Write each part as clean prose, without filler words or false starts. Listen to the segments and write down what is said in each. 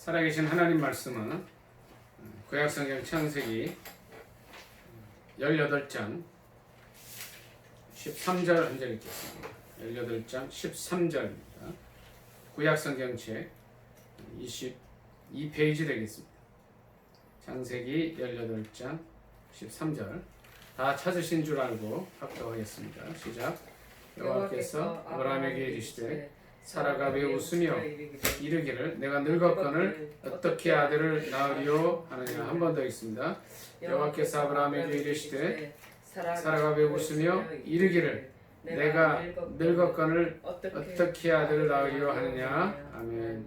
살아계신 하나님 말씀은 구약성경 창세기 18장 13절 한 절 읽겠습니다. 18장 13절입니다. 구약성경책 22페이지 되겠습니다. 창세기 18장 13절 다 찾으신 줄 알고 합독하겠습니다. 시작. 여호와께서 아브라함에게 이르시되 사라가 왜 웃으며 이르기를 내가 늙었거늘 어떻게 아들을 낳으리요 하느냐. 한 번 더 있습니다. 여호와께서 아브라함에게 이르시되 사라가 왜 웃으며 이르기를 내가 늙었거늘 어떻게 아들을 낳으리요 하느냐. 아멘.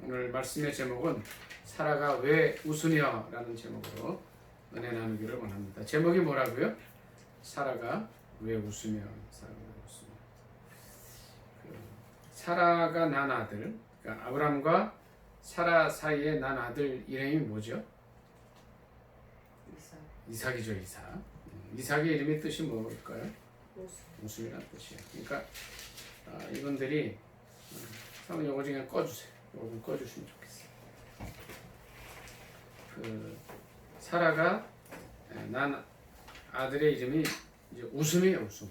오늘 말씀의 제목은 사라가 왜 웃으며 라는 제목으로 은혜 나누기를 원합니다. 제목이 뭐라고요? 사라가 왜 웃으며. 사라가 낳은 아들, 그러니까 아브람과 사라 사이에 난 아들 이름이 뭐죠? 이삭이죠. 이삭의 이름의 뜻이 뭘까요? 웃음이란 뜻이에요. 그러니까 이분들이 한번 요거 좀 그냥 꺼주세요. 요거 좀 꺼주시면 좋겠어요. 사라가 난 아들의 이름이 이제 웃음이에요. 웃음.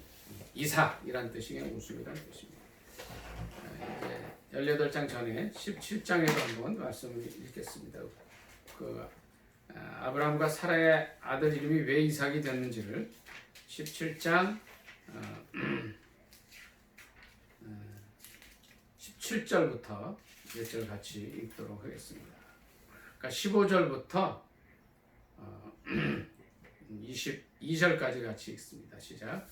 이삭이란 뜻이 그냥 웃음이란 뜻입니다. 18장 전에 17장에도 한번 말씀을 읽겠습니다. 아브라함과 사라의 아들 이름이 왜 이삭이 됐는지를 17장 17절부터 몇 절 같이 읽도록 하겠습니다. 그러니까 15절부터 22절까지 같이 읽습니다. 시작.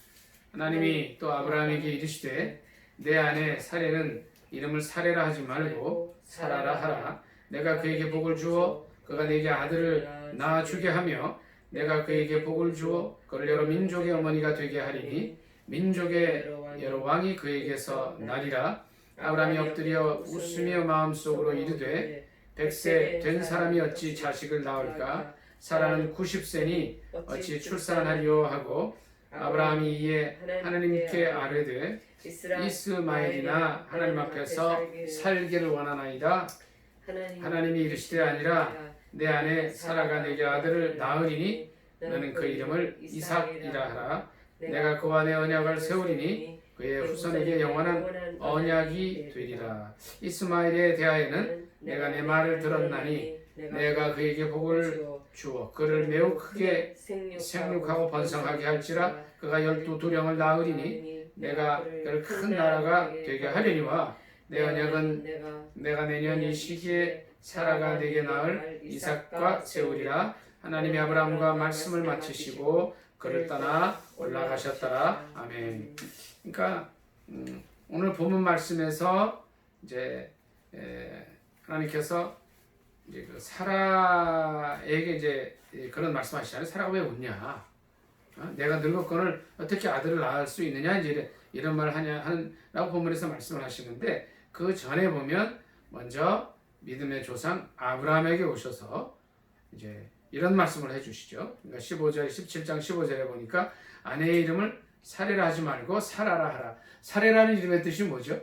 하나님이 또 아브라함에게 이르시되 내 아내 사레는 이름을 사레라 하지 말고 사라라 하라. 내가 그에게 복을 주어 그가 내게 아들을 낳아주게 하며 내가 그에게 복을 주어 그를 여러 민족의 어머니가 되게 하리니 민족의 여러 왕이 그에게서 나리라. 아브라함이 엎드려 웃으며 마음속으로 이르되 100세 된 사람이 어찌 자식을 낳을까? 사라는 90세니 어찌 출산하리요 하고 아브라함이 이에 하나님께 아뢰되 이스마엘이나 하나님 앞에서 살기를 원하나이다. 하나님이 이르시되 아니라 내 아내 사라가 내게 아들을 낳으리니 너는 그 이름을 이삭이라 하라. 내가 그와 내 언약을 세우리니 그의 후손에게 영원한 언약이 되리라. 이스마엘에 대하여는 내가 내 말을 들었나니 내가 그에게 복을 주어 그를 매우 크게 생육하고 번성하게 할지라. 그가 12두령을 낳으리니 내가 그를 큰 나라가 되게 하려니와 내 언약은 내가 내년 이 시기에 사라가 내게 낳을 이삭과 세우리라. 하나님이 아브라함과 말씀을 마치시고 그를 떠나 올라가셨더라. 아멘. 그러니까 오늘 본문 말씀에서 이제 하나님께서 이제 그 사라에게 이제 그런 말씀하시잖아요. 사라가 왜 웃냐? 내가 늙었거늘 어떻게 아들을 낳을 수 있느냐? 이제 이런 말을 하냐라고 본문에서 말씀을 하시는데 그 전에 보면 먼저 믿음의 조상 아브라함에게 오셔서 이제 이런 말씀을 해주시죠. 그러니까 17장 15절에 보니까 아내의 이름을 사레라 하지 말고 사라라 하라. 사레라는 이름의 뜻이 뭐죠?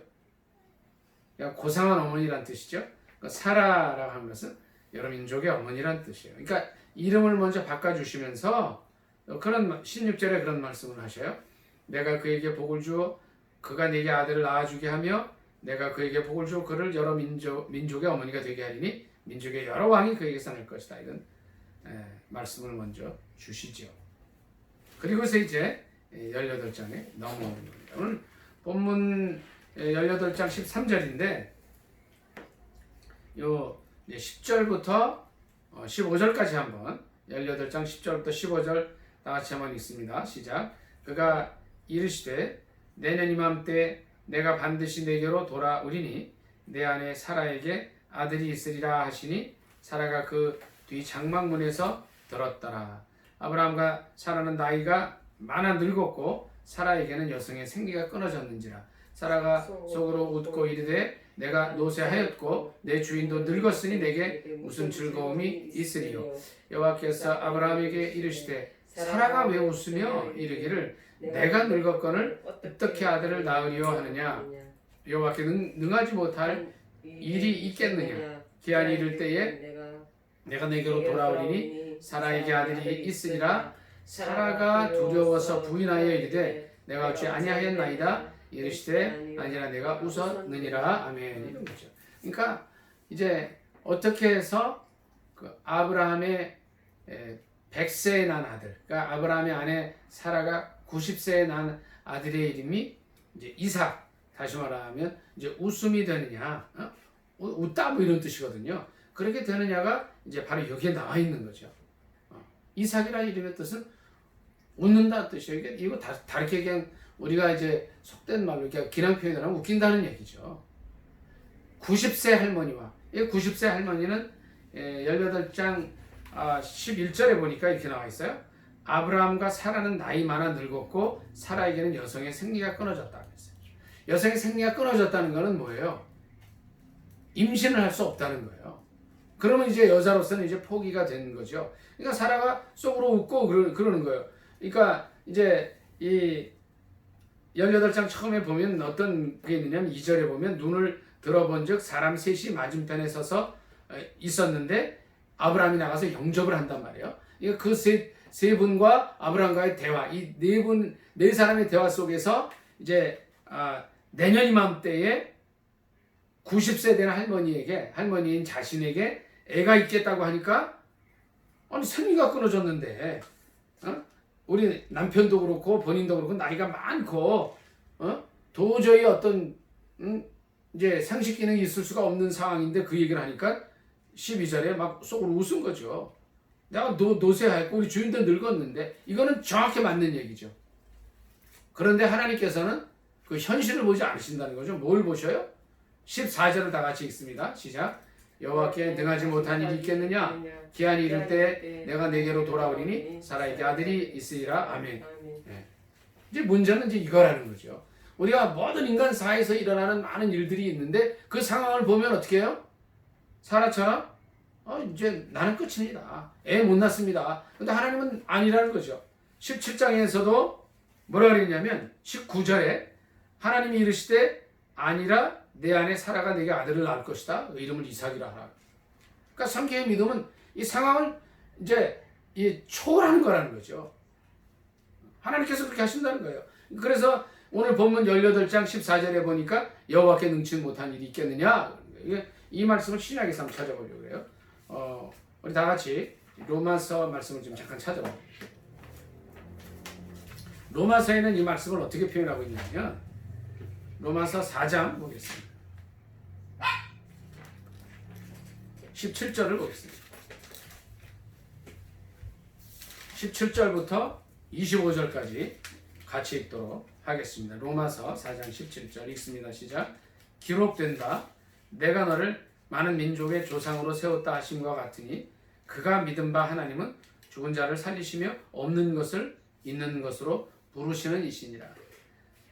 그러니까 고상한 어머니란 뜻이죠. 그러니까 사라라고 하는 것은 여러 민족의 어머니란 뜻이에요. 그러니까 이름을 먼저 바꿔주시면서 그런 16절에 그런 말씀을 하셔요. 내가 그에게 복을 주어 그가 내게 아들을 낳아주게 하며 내가 그에게 복을 주어 그를 여러 민족의 어머니가 되게 하리니 민족의 여러 왕이 그에게서 날 것이다. 이런 말씀을 먼저 주시죠. 그리고서 이제 18장에 넘어오는 겁니다. 오늘 본문 18장 13절인데 요 10절부터 15절까지 한번 18장 10절부터 15절 다같이 한번 읽습니다. 시작. 그가 이르시되 내년 이맘때 내가 반드시 내게로 돌아오리니 내 아내 사라에게 아들이 있으리라 하시니 사라가 그 뒤 장막문에서 들었더라. 아브라함과 사라는 나이가 많아 늙었고 사라에게는 여성의 생기가 끊어졌는지라. 사라가 속으로 웃고 이르되 내가 노쇠하였고 내 주인도 늙었으니 내게 무슨 즐거움이 있으리요. 여호와께서 아브라함에게 이르시되 사라가 왜 웃으며 이르기를 내가 늙었거늘 어떻게 아들을 낳으리요 하느냐. 여호와께 능하지 못할 일이 있겠느냐. 기한이 이를 때에 내가 내게로 돌아오리니 사라에게 아들이 있으리라. 사라가 두려워서 부인하여 이르되 내가 어찌 아니하였나이다. 이르시되 아니라 내가 웃었느니라. 아멘. 이런 거죠. 그러니까 이제 어떻게 해서 그 아브라함의 100세에 난 아들, 그러니까 아브라함의 아내 사라가 90세에 난 아들의 이름이 이제 이삭, 다시 말하면 이제 웃음이 되느냐, 웃다 뭐 이런 뜻이거든요. 그렇게 되느냐가 이제 바로 여기에 나와 있는 거죠. 이삭이라는 이름의 뜻은 웃는다는 뜻이에요. 이거 다르게 그냥 우리가 이제 속된 말로 이렇게 기랑 표현을 하면 웃긴다는 얘기죠. 90세 할머니와, 이 90세 할머니는 18장 11절에 보니까 이렇게 나와 있어요. 아브라함과 사라는 나이 많아 늙었고 사라에게는 여성의 생리가 끊어졌다. 그랬어요. 여성의 생리가 끊어졌다는 것은 뭐예요? 임신을 할 수 없다는 거예요. 그러면 이제 여자로서는 이제 포기가 된 거죠. 그러니까 사라가 속으로 웃고 그러는 거예요. 그러니까 이제 이 18장 처음에 보면 어떤 게 있느냐면 2절에 보면 눈을 들어본 즉 사람 셋이 맞은편에 서서 있었는데 아브라함이 나가서 영접을 한단 말이에요. 그 세 분과 아브라함과의 대화, 이 네 사람의 대화 속에서 이제 내년 이맘때에 90세 된 할머니인 자신에게 애가 있겠다고 하니까 아니 생리가 끊어졌는데 우리 남편도 그렇고 본인도 그렇고 나이가 많고 도저히 어떤 이제 상식 기능이 있을 수가 없는 상황인데 그 얘기를 하니까 12절에 막 속으로 웃은 거죠. 내가 노쇠하였고 우리 주인도 늙었는데 이거는 정확히 맞는 얘기죠. 그런데 하나님께서는 그 현실을 보지 않으신다는 거죠. 뭘 보셔요? 14절을 다 같이 읽습니다. 시작. 여호와께 능하지 못한 일이 있겠느냐? 기한이 이를 때 내가 내게로 돌아오리니 사라에게 아들이 있으리라. 아멘. 네. 이제 문제는 이제 이거라는 거죠. 우리가 모든 인간 사회에서 일어나는 많은 일들이 있는데 그 상황을 보면 어떻게 해요? 사라처럼 이제 나는 끝입니다. 애 못 낳습니다. 근데 하나님은 아니라는 거죠. 17장에서도 뭐라 그랬냐면 19절에 하나님이 이르시되 아니라 내 아내 사라가 내게 아들을 낳을 것이다. 그 이름을 이삭이라 하라. 그러니까 성경의 믿음은 이 상황을 이제 초월하는 거라는 거죠. 하나님께서 그렇게 하신다는 거예요. 그래서 오늘 본문 18장 14절에 보니까 여호와께 능치 못한 일이 있겠느냐. 이 말씀을 신약에서 한번 찾아보려고 해요. 우리 다 같이 로마서 말씀을 좀 잠깐 찾아볼게요. 로마서에는 이 말씀을 어떻게 표현하고 있냐면 로마서 4장 보겠습니다. 17절을 보겠습니다. 17절부터 25절까지 같이 읽도록 하겠습니다. 로마서 4장 17절 읽습니다. 시작. 기록된다. 내가 너를 많은 민족의 조상으로 세웠다 하심과 같으니 그가 믿은 바 하나님은 죽은 자를 살리시며 없는 것을 있는 것으로 부르시는 이시니라.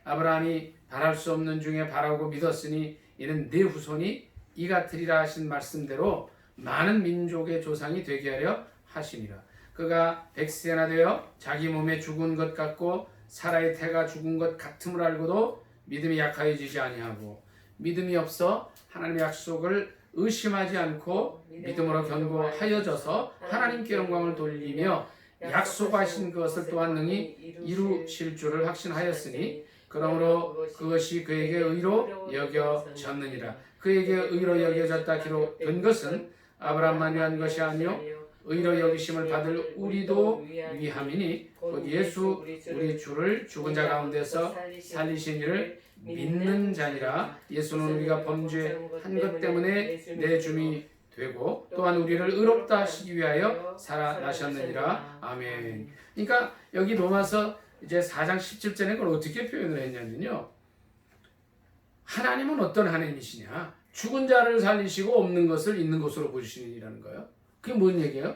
아브라함이 바랄 수 없는 중에 바라고 믿었으니 이는 네 후손이 이 같으리라 하신 말씀대로 많은 민족의 조상이 되게 하려 하심이라. 그가 100세나 되어 자기 몸에 죽은 것 같고 사라의 태가 죽은 것 같음을 알고도 믿음이 약하여지지 아니하고 믿음이 없어 하나님의 약속을 의심하지 않고 믿음으로 견고하여져서 하나님께 영광을 돌리며 약속하신 것을 또한 능히 이루실 줄을 확신하였으니 그러므로 그것이 그에게 의로 여겨졌느니라. 그에게 의로 여겨졌다 기록된 것은 아브라함만이 한 것이 아니요 의로 여기심을 받을 우리도 위함이니 곧 예수 우리 주를 죽은 자 가운데서 살리신 이를 믿는 자니라. 예수는 우리가 범죄한 것 때문에 내 주미 되고 또한 우리를 의롭다 하시기 위하여 살아나셨느니라. 아멘. 그러니까 여기 로마서 이제 4장 17절에 그걸 어떻게 표현을 했냐면요. 하나님은 어떤 하나님이시냐? 죽은 자를 살리시고 없는 것을 있는 것으로 보시는 이라는 거예요. 그게 뭔 얘기예요?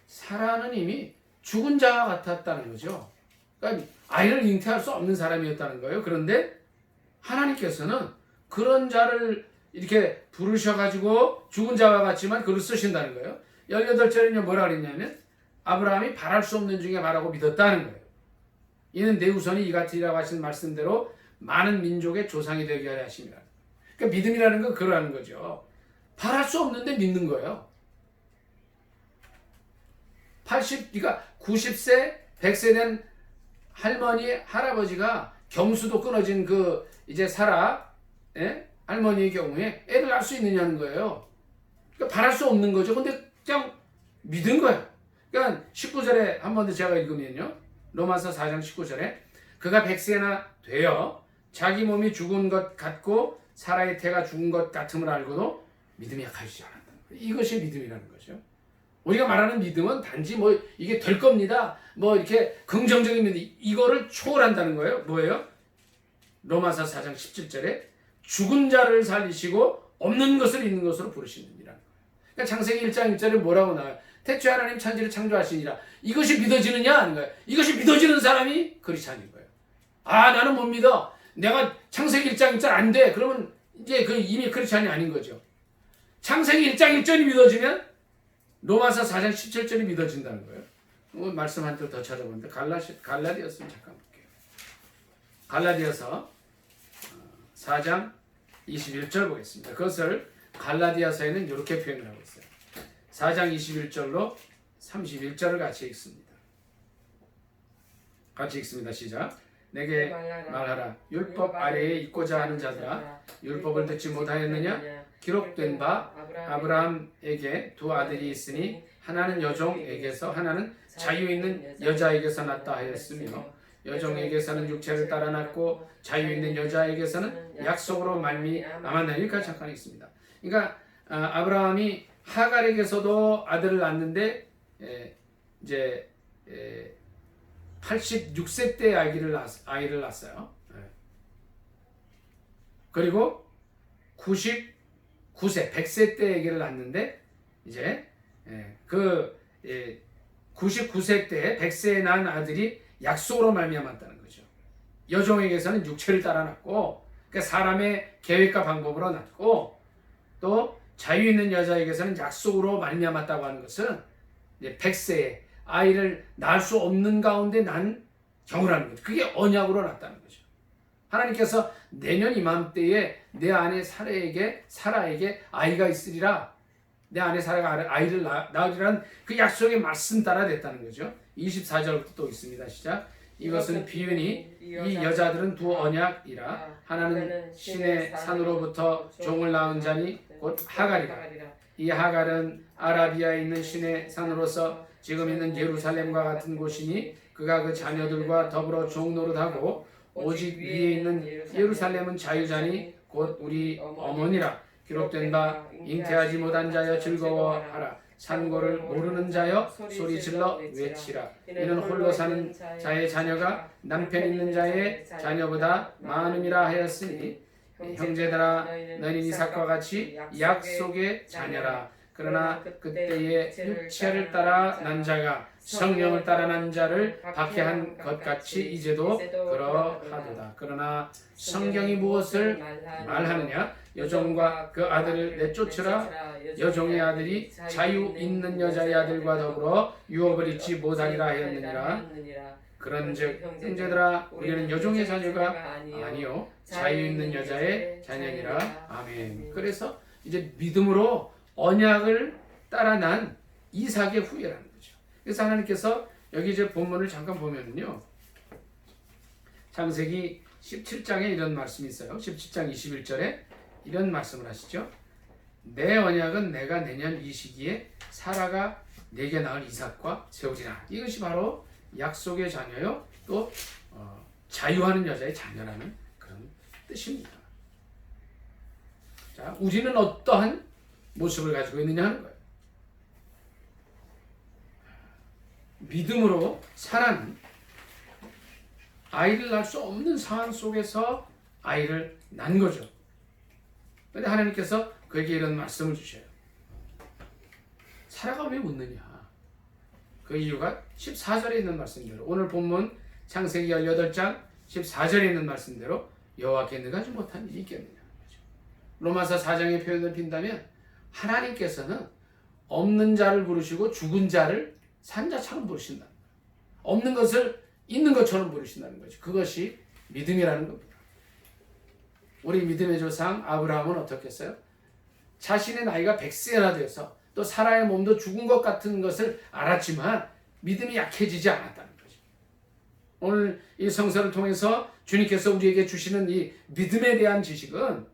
사라는 이미 죽은 자와 같았다는 거죠. 그러니까 아이를 잉태할 수 없는 사람이었다는 거예요. 그런데 하나님께서는 그런 자를 이렇게 부르셔가지고 죽은 자와 같지만 그를 쓰신다는 거예요. 18절에는 뭐라 그랬냐면 아브라함이 바랄 수 없는 중에 바라고 믿었다는 거예요. 이는 내 후손이 이 같으리라고 하신 말씀대로 많은 민족의 조상이 되게 하려 하심이라. 그러니까 믿음이라는 건 그러는 거죠. 바랄 수 없는데 믿는 거예요. 그러니까 90세, 100세 된 할머니, 할아버지가 경수도 끊어진 그 이제 사라 할머니의 경우에 애를 낳을 수 있느냐는 거예요. 그러니까 바랄 수 없는 거죠. 근데 그냥 믿은 거예요. 그러니까 19절에 한 번 더 제가 읽으면요. 로마서 4장 19절에 그가 100세나 되어 자기 몸이 죽은 것 같고 사라의 태가 죽은 것 같음을 알고도 믿음이 약하지 않았다. 이것이 믿음이라는 거죠. 우리가 말하는 믿음은 단지 뭐 이게 될 겁니다. 뭐 이렇게 긍정적인 믿음 이거를 초월한다는 거예요. 뭐예요? 로마서 4장 17절에 죽은 자를 살리시고 없는 것을 있는 것으로 부르시느니라. 그러니까 창세기 1장 1절에 뭐라고 나와요? 태초에 하나님 천지를 창조하시니라. 이것이 믿어지느냐? 아닌 거예요. 이것이 믿어지는 사람이 크리스찬인 거예요. 아, 나는 못 믿어. 내가 창세기 1장 1절 안 돼. 그러면 이제 그 이미 크리스찬이 아닌 거죠. 창세기 1장 1절이 믿어지면 로마서 4장 17절이 믿어진다는 거예요. 말씀 한 줄 더 찾아보는데 갈라디아서 잠깐 볼게요. 갈라디아서 4장 21절 보겠습니다. 그것을 갈라디아서에는 이렇게 표현을 하고 있어요. 4장 21절로 31절을 같이 읽습니다. 같이 읽습니다. 시작. 내게 말하라. 율법 아래에 있고자 하는 자들아, 율법을 듣지 못하였느냐? 기록된 바 아브라함에게 두 아들이 있으니 하나는 여종에게서 하나는 자유 있는 여자에게서 낳다 하였으며 여종에게서는 육체를 따라 낳고 자유 있는 여자에게서는 약속으로 말미암았나니. 여기까지 잠깐 있습니다. 그러니까 아브라함이 하갈에게서도 아들을 낳는데 이제 86세 때 아이를 낳았어요. 그리고 99세, 100세 때 아기를 낳는데 이제 99세 때 100세에 낳은 아들이 약속으로 말미암았다는 거죠. 여종에게서는 육체를 따라 낳고 그러니까 사람의 계획과 방법으로 낳고 또 자유 있는 여자에게서는 약속으로 말미암았다고 하는 것은 이제 100세에 아이를 낳을 수 없는 가운데 난 경우라는 거죠. 그게 언약으로 낳았다는 거죠. 하나님께서 내년 이맘때에 내 아내 사라에게 아이가 있으리라. 내 아내 사라가 아이를 낳으리라는 그 약속의 말씀 따라 됐다는 거죠. 24절부터 또 있습니다. 시작. 이것은 비유니 이 여자들은 두 언약이라. 하나는 신의 산으로부터 종을 낳은 자니 곧 하갈이라. 이 하갈은 아라비아에 있는 신의 산으로서 지금 있는 예루살렘과 같은 곳이니 그가 그 자녀들과 더불어 종노릇하고 오직 위에 있는 예루살렘은 자유자니 곧 우리 어머니라. 기록된 바 잉태하지 못한 자여 즐거워하라. 산고를 모르는 자여 소리질러 외치라. 이는 홀로 사는 자의 자녀가 남편 있는 자의 자녀보다 많음이라 하였으니 형제들아 너희는 이삭과 같이 약속의 자녀라. 그러나 그때의 육체를 따라 난 자가 성령을 따라 난 자를 박해한 것 같이 이제도 그러하도다. 그러나 성경이 무엇을 말하느냐? 여종과 그 아들을 내쫓으라. 여종의 아들이 자유 있는 여자의 아들과 더불어 유업을 잊지 못하리라 하였느니라. 그런즉 형제들아 우리는 여종의 자녀가 아니요 자유 있는 여자의 자녀니라. 아멘. 그래서 이제 믿음으로 언약을 따라 난 이삭의 후예라는 거죠. 그래서 하나님께서 여기 이제 본문을 잠깐 보면요. 창세기 17장에 이런 말씀이 있어요. 17장 21절에 이런 말씀을 하시죠. 내 언약은 내가 내년 이 시기에 사라가 내게 낳을 이삭과 세우리라. 이것이 바로 약속의 자녀요. 또 자유하는 여자의 자녀라는 그런 뜻입니다. 자, 우리는 어떠한 모습을 가지고 있느냐 하는 거예요. 믿음으로 사라는 아이를 낳을 수 없는 상황 속에서 아이를 낳은 거죠. 그런데 하나님께서 그에게 이런 말씀을 주셔요. 사라가 왜 웃느냐? 그 이유가 14절에 있는 말씀대로 오늘 본문 창세기 18장 14절에 있는 말씀대로 여호와께 능하지 못한 일이 있겠느냐. 로마서 4장의 표현을 빈다면 하나님께서는 없는 자를 부르시고 죽은 자를 산 자처럼 부르신다. 없는 것을 있는 것처럼 부르신다는 거죠. 그것이 믿음이라는 겁니다. 우리 믿음의 조상 아브라함은 어떻게 했어요? 자신의 나이가 100세나 돼서 또 사라의 몸도 죽은 것 같은 것을 알았지만 믿음이 약해지지 않았다는 거죠. 오늘 이 성서를 통해서 주님께서 우리에게 주시는 이 믿음에 대한 지식은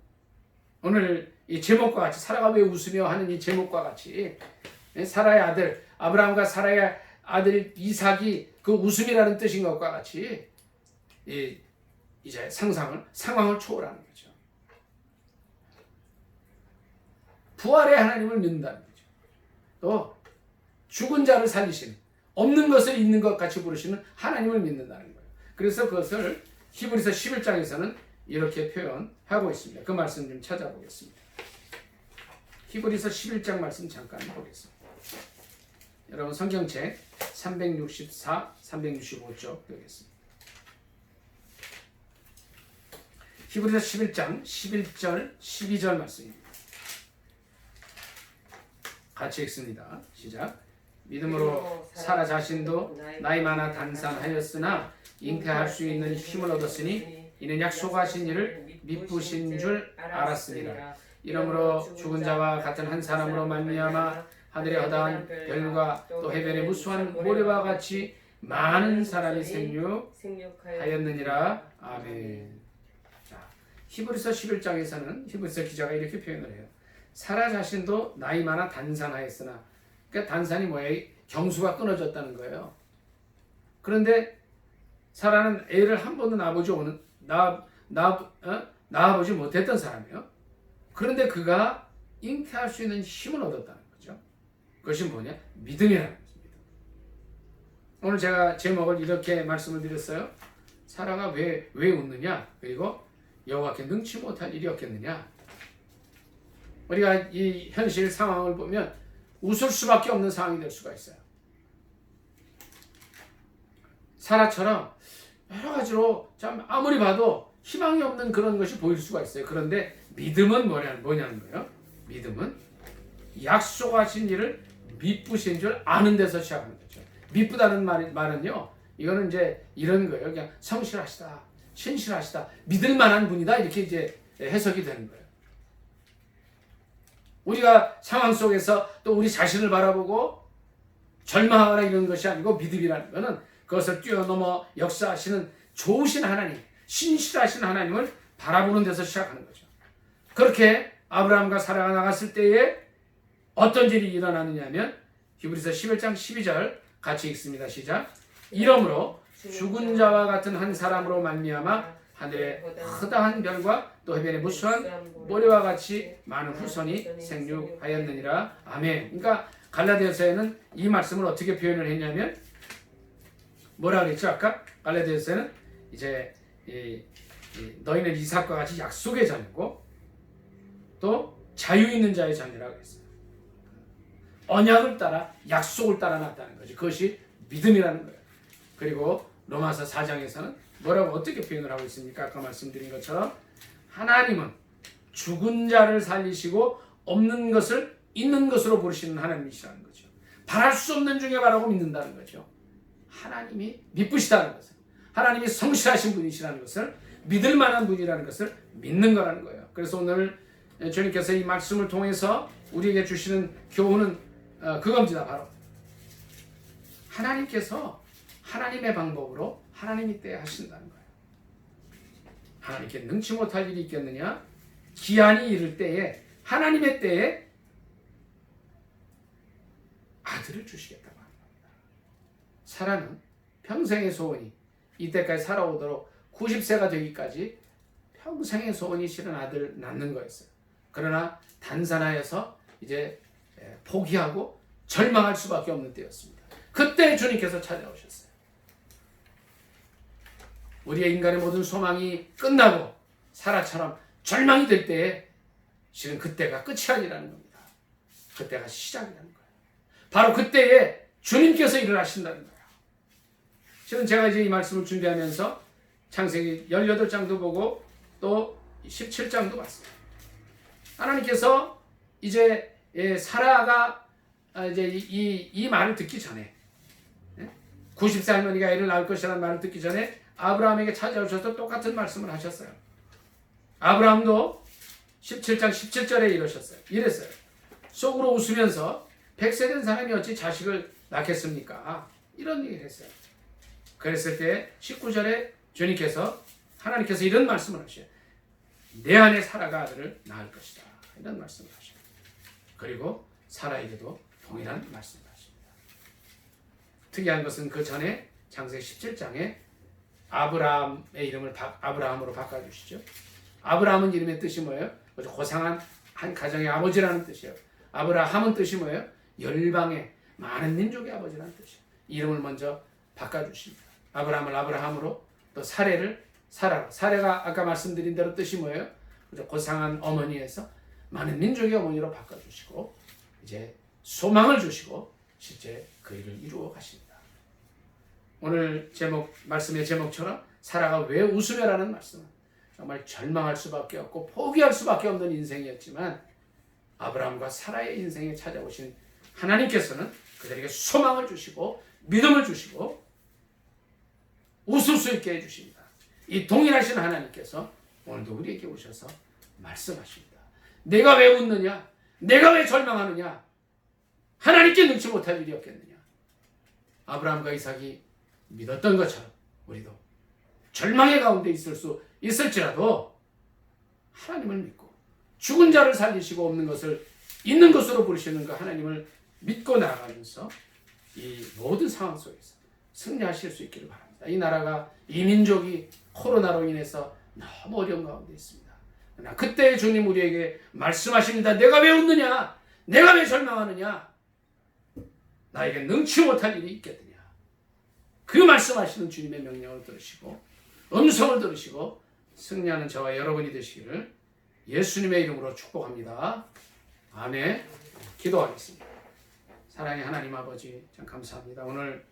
오늘 이 제목과 같이 사라가 왜 웃으며 하는 이 제목과 같이 사라의 아들 아브라함과 사라의 아들 이삭이 그 웃음이라는 뜻인 것과 같이 이제 상황을 초월하는 거죠. 부활의 하나님을 믿는다는 거죠. 또 죽은 자를 살리시는 없는 것을 있는 것 같이 부르시는 하나님을 믿는다는 거예요. 그래서 그것을 히브리서 11장에서는 이렇게 표현하고 있습니다. 그 말씀 좀 찾아보겠습니다. 히브리서 11장 말씀 잠깐 보겠습니다. 여러분 성경책 364, 365쪽 보겠습니다. 히브리서 11장 11절, 12절 말씀입니다. 같이 읽습니다. 시작. 믿음으로 사라 자신도 나이 많아 단산하였으나 잉태할 수 있는 힘을 얻었으니 이는 약속하신 이를 미쁘신 줄 알았으니라. 이러므로 죽은 자와 같은 한 사람으로 말미암아 하늘의 허다한 별과 또 해변의 무수한 모래와 같이 많은 사람이 생육하였느니라. 아멘. 자, 히브리서 11장에서는 히브리서 기자가 이렇게 표현을 해요. 사라 자신도 나이 많아 단산하였으나, 그러니까 단산이 뭐예요? 경수가 끊어졌다는 거예요. 그런데 사라는 애를 한 번도 낳아보지 못했던 사람이에요. 그런데 그가 잉태할 수 있는 힘을 얻었다는 거죠. 그것이 뭐냐? 믿음이라는 것입니다. 오늘 제가 제목을 이렇게 말씀을 드렸어요. 사라가 왜 웃느냐? 그리고 여호와께 능치 못할 일이 없겠느냐? 우리가 이 현실 상황을 보면 웃을 수밖에 없는 상황이 될 수가 있어요. 사라처럼 여러 가지로 참 아무리 봐도 희망이 없는 그런 것이 보일 수가 있어요. 그런데 믿음은 뭐냐는 거예요. 믿음은 약속하신 일을 미쁘신 줄 아는 데서 시작하는 거죠. 미쁘다는 말은요, 이거는 이제 이런 거예요. 그냥 성실하시다, 신실하시다, 믿을 만한 분이다, 이렇게 이제 해석이 되는 거예요. 우리가 상황 속에서 또 우리 자신을 바라보고 절망하거나 이런 것이 아니고, 믿음이라는 것은 그것을 뛰어넘어 역사하시는 좋으신 하나님, 신실하신 하나님을 바라보는 데서 시작하는 거죠. 그렇게 아브라함과 사라가 나갔을 때에 어떤 일이 일어나느냐 하면 히브리서 11장 12절 같이 읽습니다. 시작. 이러므로 죽은 자와 같은 한 사람으로 말미암아 하늘의 허다한 별과 또 해변의 무수한 모래와 같이 많은 후손이 생육하였느니라. 아멘. 그러니까 갈라디아서에는 이 말씀을 어떻게 표현을 했냐면 뭐라 그랬죠? 아까 갈라디아서에는 이제 너희는 이삭과 같이 약속의 자녀고 또 자유 있는 자의 자녀라고 했어요. 언약을 따라 약속을 따라 났다는 거죠. 그것이 믿음이라는 거예요. 그리고 로마서 4장에서는 뭐라고 어떻게 표현을 하고 있습니까? 아까 말씀드린 것처럼 하나님은 죽은 자를 살리시고 없는 것을 있는 것으로 부르시는 하나님이시라는 거죠. 바랄 수 없는 중에 바라고 믿는다는 거죠. 하나님이 미쁘시다는 것을, 하나님이 성실하신 분이시라는 것을, 믿을 만한 분이라는 것을 믿는 거라는 거예요. 그래서 오늘 주님께서 이 말씀을 통해서 우리에게 주시는 교훈은 그겁니다. 바로 하나님께서 하나님의 방법으로 하나님이 때에 하신다는 거예요. 하나님께 능치 못할 일이 있겠느냐? 기한이 이를 때에, 하나님의 때에 아들을 주시겠다고 하는 겁니다. 사라는 평생의 소원이 이때까지 살아오도록 90세가 되기까지 평생의 소원이 실은 아들 낳는 거였어요. 그러나 단산하여서 이제 포기하고 절망할 수밖에 없는 때였습니다. 그때 주님께서 찾아오셨어요. 우리의 인간의 모든 소망이 끝나고 사라처럼 절망이 될 때에 실은 그때가 끝이 아니라는 겁니다. 그때가 시작이라는 거예요. 바로 그때에 주님께서 일을 하신다는 거예요. 실은 제가 이제 이 말씀을 준비하면서 창세기 18장도 보고 또 17장도 봤어요. 하나님께서 이제 사라가 이제 이 말을 듣기 전에 90세 할머니가 애를 낳을 것이라는 말을 듣기 전에 아브라함에게 찾아오셔서 똑같은 말씀을 하셨어요. 아브라함도 17장 17절에 이랬어요. 속으로 웃으면서 100세 된 사람이 어찌 자식을 낳겠습니까? 이런 얘기를 했어요. 그랬을 때 19절에 하나님께서 이런 말씀을 하셔요. 내 안에 사라가 아들을 낳을 것이다. 이런 말씀을 하셔요. 그리고 사라에게도 동일한 말씀을 하십니다. 특이한 것은 그 전에 창세기 17장에 아브라함의 이름을 아브라함으로 바꿔주시죠. 아브라함은 이름의 뜻이 뭐예요? 고상한 한 가정의 아버지라는 뜻이에요. 아브라함은 뜻이 뭐예요? 열방의 많은 민족의 아버지라는 뜻이에요. 이름을 먼저 바꿔주십니다. 아브라함을 아브라함으로, 또 사레를 사라로. 사레가 아까 말씀드린 대로 뜻이 뭐예요? 고상한 어머니에서 많은 민족의 어머니로 바꿔주시고 이제 소망을 주시고 실제 그 일을 이루어 가십니다. 오늘 말씀의 제목처럼 사라가 왜 웃으며라는 말씀은 정말 절망할 수밖에 없고 포기할 수밖에 없는 인생이었지만 아브라함과 사라의 인생에 찾아오신 하나님께서는 그들에게 소망을 주시고 믿음을 주시고 웃을 수 있게 해주십니다. 이 동일하신 하나님께서 오늘도 우리에게 오셔서 말씀하십니다. 내가 왜 웃느냐? 내가 왜 절망하느냐? 하나님께 능치 못할 일이 없겠느냐? 아브라함과 이삭이 믿었던 것처럼 우리도 절망의 가운데 있을지라도 하나님을 믿고 죽은 자를 살리시고 없는 것을 있는 것으로 부르시는 그 하나님을 믿고 나아가면서 이 모든 상황 속에서 승리하실 수 있기를 바랍니다. 이 나라가, 이 민족이 코로나로 인해서 너무 어려운 가운데 있습니다. 그러나 그때 주님 우리에게 말씀하십니다. 내가 왜 웃느냐? 내가 왜 절망하느냐? 나에게 능치 못할 일이 있겠느냐? 그 말씀하시는 주님의 명령을 들으시고 음성을 들으시고 승리하는 저와 여러분이 되시기를 예수님의 이름으로 축복합니다. 아멘. 기도하겠습니다. 사랑의 하나님 아버지, 참 감사합니다. 오늘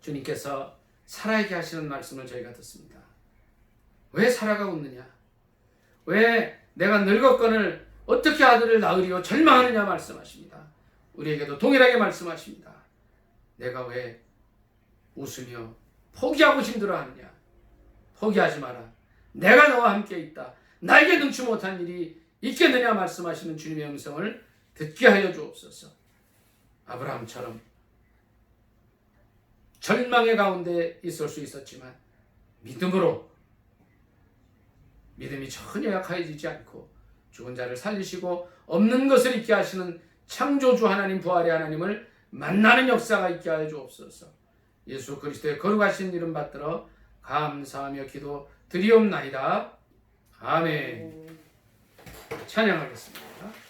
주님께서 사라에게 하시는 말씀을 저희가 듣습니다. 왜 사라가 웃느냐? 왜 내가 늙었거늘 어떻게 아들을 낳으리요 절망하느냐 말씀하십니다. 우리에게도 동일하게 말씀하십니다. 내가 왜 웃으며 포기하고 힘들어하느냐? 포기하지 마라. 내가 너와 함께 있다. 나에게 능치 못한 일이 있겠느냐 말씀하시는 주님의 음성을 듣게 하여 주옵소서. 아브라함처럼 절망의 가운데 있을 수 있었지만 믿음이 전혀 약해지지 않고 죽은 자를 살리시고 없는 것을 있게 하시는 창조주 하나님, 부활의 하나님을 만나는 역사가 있게 하여 주옵소서. 예수 그리스도의 거룩하신 이름 받들어 감사하며 기도 드리옵나이다. 아멘. 찬양하겠습니다.